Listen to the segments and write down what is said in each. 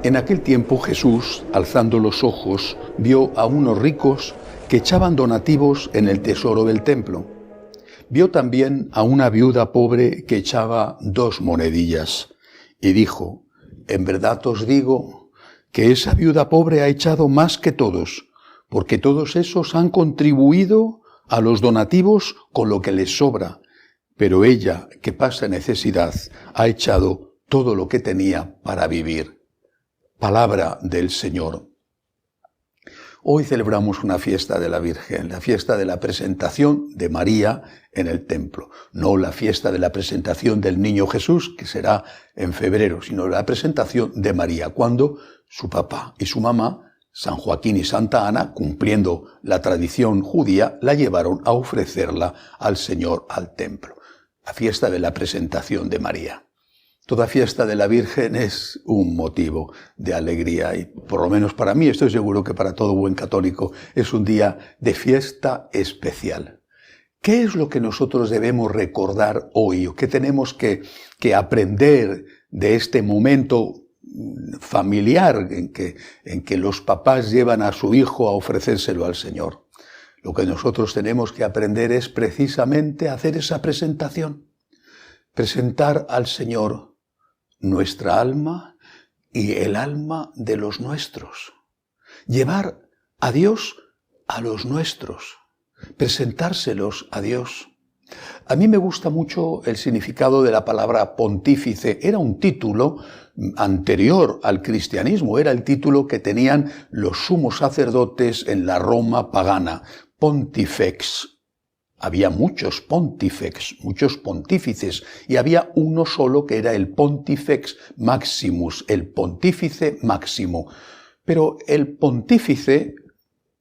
En aquel tiempo Jesús, alzando los ojos, vio a unos ricos que echaban donativos en el tesoro del templo. Vio también a una viuda pobre que echaba 2 monedillas, y dijo: en verdad os digo que esa viuda pobre ha echado más que todos, porque todos esos han contribuido a los donativos con lo que les sobra, pero ella, que pasa necesidad, ha echado todo lo que tenía para vivir. Palabra del Señor. Hoy celebramos una fiesta de la Virgen, la fiesta de la presentación de María en el templo. No la fiesta de la presentación del niño Jesús, que será en febrero, sino la presentación de María, cuando su papá y su mamá, San Joaquín y Santa Ana, cumpliendo la tradición judía, la llevaron a ofrecerla al Señor al templo. La fiesta de la presentación de María. Toda fiesta de la Virgen es un motivo de alegría y, por lo menos para mí, estoy seguro que para todo buen católico, es un día de fiesta especial. ¿Qué es lo que nosotros debemos recordar hoy o qué tenemos que aprender de este momento familiar en que los papás llevan a su hijo a ofrecérselo al Señor? Lo que nosotros tenemos que aprender es precisamente hacer esa presentación. Presentar al Señor nuestra alma y el alma de los nuestros. Llevar a Dios a los nuestros. Presentárselos a Dios. A mí me gusta mucho el significado de la palabra pontífice. Era un título anterior al cristianismo. Era el título que tenían los sumos sacerdotes en la Roma pagana. Pontifex. Había muchos pontifex, muchos pontífices, y había uno solo que era el Pontifex Maximus, el pontífice máximo. Pero el pontífice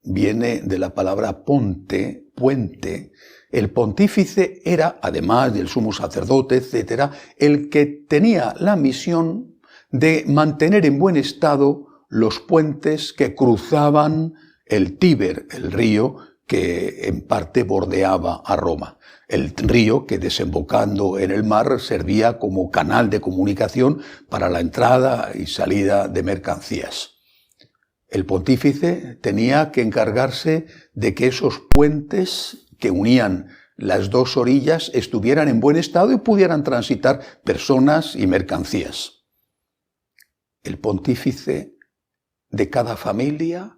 viene de la palabra ponte, puente. El pontífice era, además del sumo sacerdote, etc., el que tenía la misión de mantener en buen estado los puentes que cruzaban el Tíber, el río, que en parte bordeaba a Roma. El río que, desembocando en el mar, servía como canal de comunicación para la entrada y salida de mercancías. El pontífice tenía que encargarse de que esos puentes que unían las 2 orillas estuvieran en buen estado y pudieran transitar personas y mercancías. El pontífice de cada familia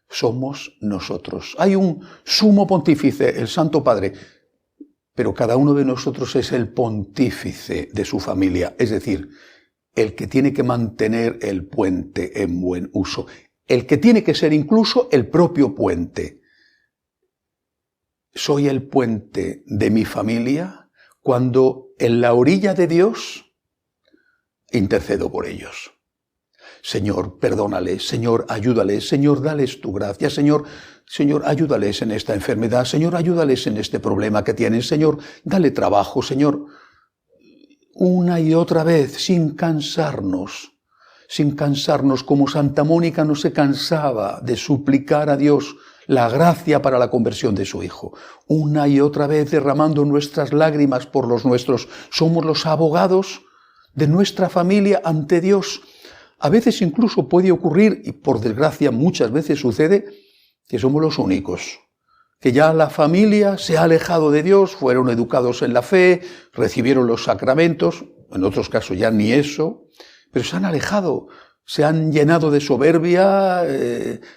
somos nosotros. Hay un sumo pontífice, el Santo Padre, pero cada uno de nosotros es el pontífice de su familia, es decir, el que tiene que mantener el puente en buen uso, el que tiene que ser incluso el propio puente. Soy el puente de mi familia cuando en la orilla de Dios intercedo por ellos. Señor, perdónales, Señor, ayúdales, Señor, dales tu gracia, Señor, ayúdales en esta enfermedad, Señor, ayúdales en este problema que tienen, Señor, dale trabajo, Señor. Una y otra vez, sin cansarnos, como Santa Mónica no se cansaba de suplicar a Dios la gracia para la conversión de su hijo. Una y otra vez derramando nuestras lágrimas por los nuestros. Somos los abogados de nuestra familia ante Dios. A veces incluso puede ocurrir, y por desgracia muchas veces sucede, que somos los únicos, que ya la familia se ha alejado de Dios, fueron educados en la fe, recibieron los sacramentos, en otros casos ya ni eso, pero se han alejado, se han llenado de soberbia,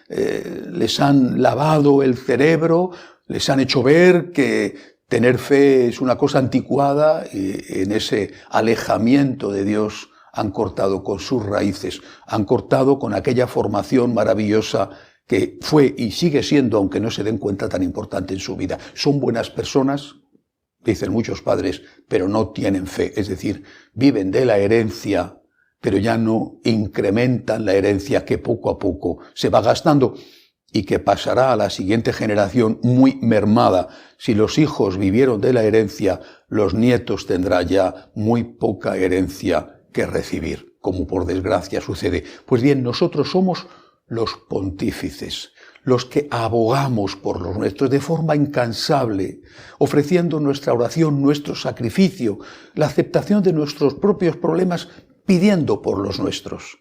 les han lavado el cerebro, les han hecho ver que tener fe es una cosa anticuada, y en ese alejamiento de Dios han cortado con sus raíces, han cortado con aquella formación maravillosa que fue y sigue siendo, aunque no se den cuenta, tan importante en su vida. Son buenas personas, dicen muchos padres, pero no tienen fe, es decir, viven de la herencia, pero ya no incrementan la herencia que poco a poco se va gastando y que pasará a la siguiente generación muy mermada. Si los hijos vivieron de la herencia, los nietos tendrán ya muy poca herencia que recibir, como por desgracia sucede. Pues bien, nosotros somos los pontífices, los que abogamos por los nuestros de forma incansable, ofreciendo nuestra oración, nuestro sacrificio, la aceptación de nuestros propios problemas, pidiendo por los nuestros.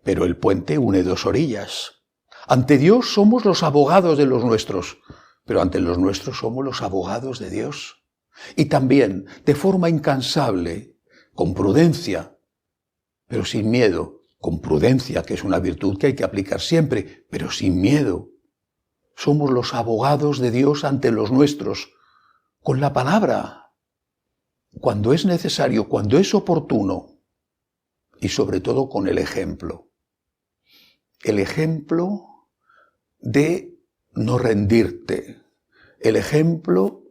Pero el puente une dos orillas. Ante Dios somos los abogados de los nuestros, pero ante los nuestros somos los abogados de Dios. Y también, de forma incansable, con prudencia, pero sin miedo, con prudencia, que es una virtud que hay que aplicar siempre, pero sin miedo. Somos los abogados de Dios ante los nuestros, con la palabra, cuando es necesario, cuando es oportuno, y sobre todo con el ejemplo. El ejemplo de no rendirte, el ejemplo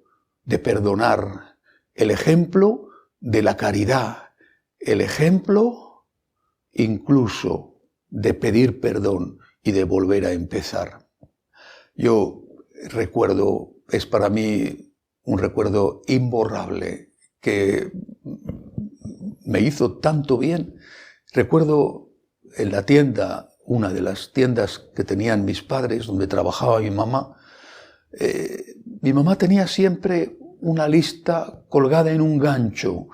de perdonar, el ejemplo de la caridad, el ejemplo incluso de pedir perdón y de volver a empezar. Yo recuerdo, es para mí un recuerdo imborrable que me hizo tanto bien. Recuerdo en la tienda, una de las tiendas que tenían mis padres, donde trabajaba mi mamá tenía siempre una lista colgada en un gancho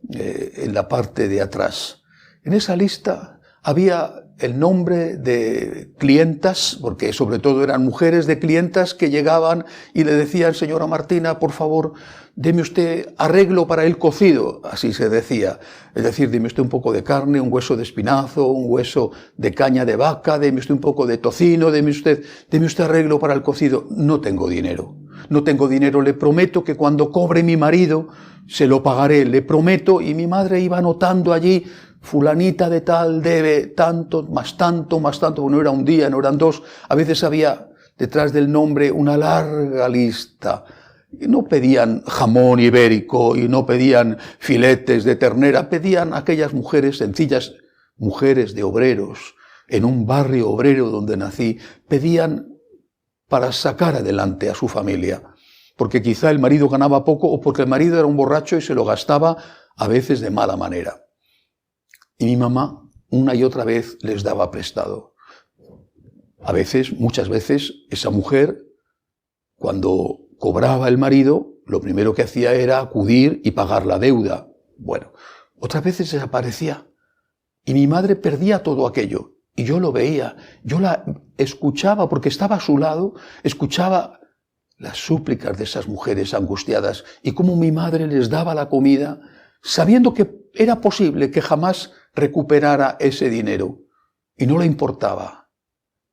en la parte de atrás. En esa lista había el nombre de clientas, porque sobre todo eran mujeres de clientas que llegaban y le decían: señora Martina, por favor, deme usted arreglo para el cocido, así se decía. Es decir, deme usted un poco de carne, un hueso de espinazo, un hueso de caña de vaca, deme usted un poco de tocino, deme usted arreglo para el cocido. No tengo dinero, le prometo que cuando cobre mi marido se lo pagaré, le prometo. Y mi madre iba anotando allí: fulanita de tal debe tanto, más tanto, porque no era un día, no eran dos. A veces había detrás del nombre una larga lista. Y no pedían jamón ibérico y no pedían filetes de ternera, pedían aquellas mujeres sencillas, mujeres de obreros, en un barrio obrero donde nací, pedían para sacar adelante a su familia. Porque quizá el marido ganaba poco o porque el marido era un borracho y se lo gastaba a veces de mala manera. Y mi mamá una y otra vez les daba prestado. A veces, muchas veces, esa mujer, cuando cobraba el marido, lo primero que hacía era acudir y pagar la deuda. Bueno, otras veces desaparecía. Y mi madre perdía todo aquello. Y yo lo veía, yo la escuchaba porque estaba a su lado, escuchaba las súplicas de esas mujeres angustiadas y cómo mi madre les daba la comida, sabiendo que era posible que jamás recuperara ese dinero y no le importaba.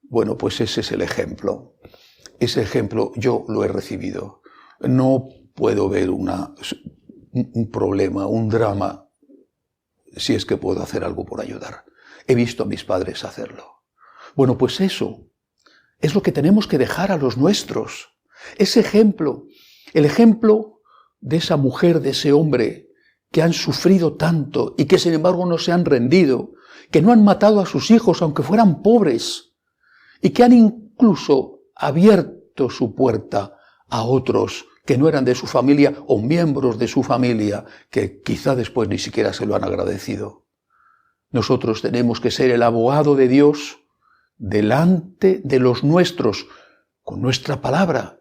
Bueno, pues ese es el ejemplo. Ese ejemplo yo lo he recibido. No puedo ver un problema, un drama, si es que puedo hacer algo por ayudar. He visto a mis padres hacerlo. Bueno, pues eso es lo que tenemos que dejar a los nuestros. Ese ejemplo, el ejemplo de esa mujer, de ese hombre que han sufrido tanto y que sin embargo no se han rendido, que no han matado a sus hijos aunque fueran pobres y que han incluso abierto su puerta a otros que no eran de su familia o miembros de su familia que quizá después ni siquiera se lo han agradecido. Nosotros tenemos que ser el abogado de Dios delante de los nuestros, con nuestra palabra,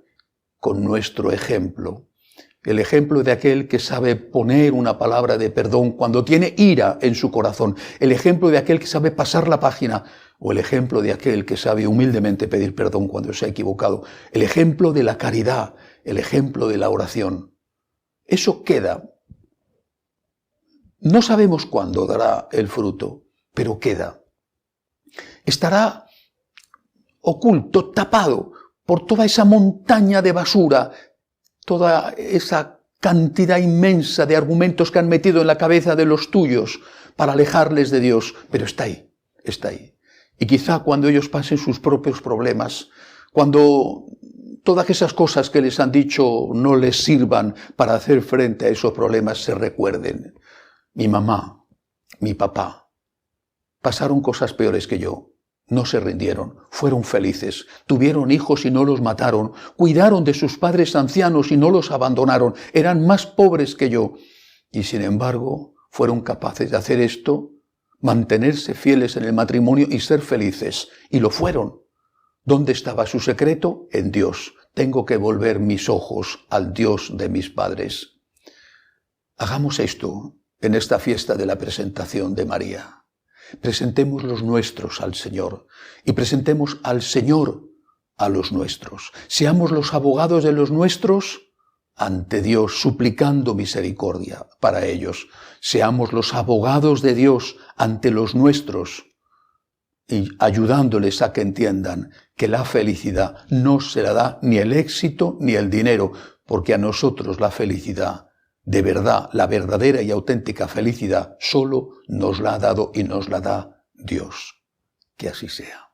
con nuestro ejemplo. El ejemplo de aquel que sabe poner una palabra de perdón cuando tiene ira en su corazón. El ejemplo de aquel que sabe pasar la página. O el ejemplo de aquel que sabe humildemente pedir perdón cuando se ha equivocado. El ejemplo de la caridad. El ejemplo de la oración. Eso queda. No sabemos cuándo dará el fruto, pero queda. Estará oculto, tapado por toda esa montaña de basura, toda esa cantidad inmensa de argumentos que han metido en la cabeza de los tuyos para alejarles de Dios, pero está ahí, está ahí. Y quizá cuando ellos pasen sus propios problemas, cuando todas esas cosas que les han dicho no les sirvan para hacer frente a esos problemas, se recuerden. Mi mamá, mi papá, pasaron cosas peores que yo. No se rindieron, fueron felices, tuvieron hijos y no los mataron, cuidaron de sus padres ancianos y no los abandonaron, eran más pobres que yo. Y sin embargo, fueron capaces de hacer esto, mantenerse fieles en el matrimonio y ser felices. Y lo fueron. ¿Dónde estaba su secreto? En Dios. Tengo que volver mis ojos al Dios de mis padres. Hagamos esto en esta fiesta de la presentación de María. Presentemos los nuestros al Señor y presentemos al Señor a los nuestros. Seamos los abogados de los nuestros ante Dios, suplicando misericordia para ellos. Seamos los abogados de Dios ante los nuestros y ayudándoles a que entiendan que la felicidad no se la da ni el éxito ni el dinero, porque a nosotros la felicidad, de verdad, la verdadera y auténtica felicidad, solo nos la ha dado y nos la da Dios. Que así sea.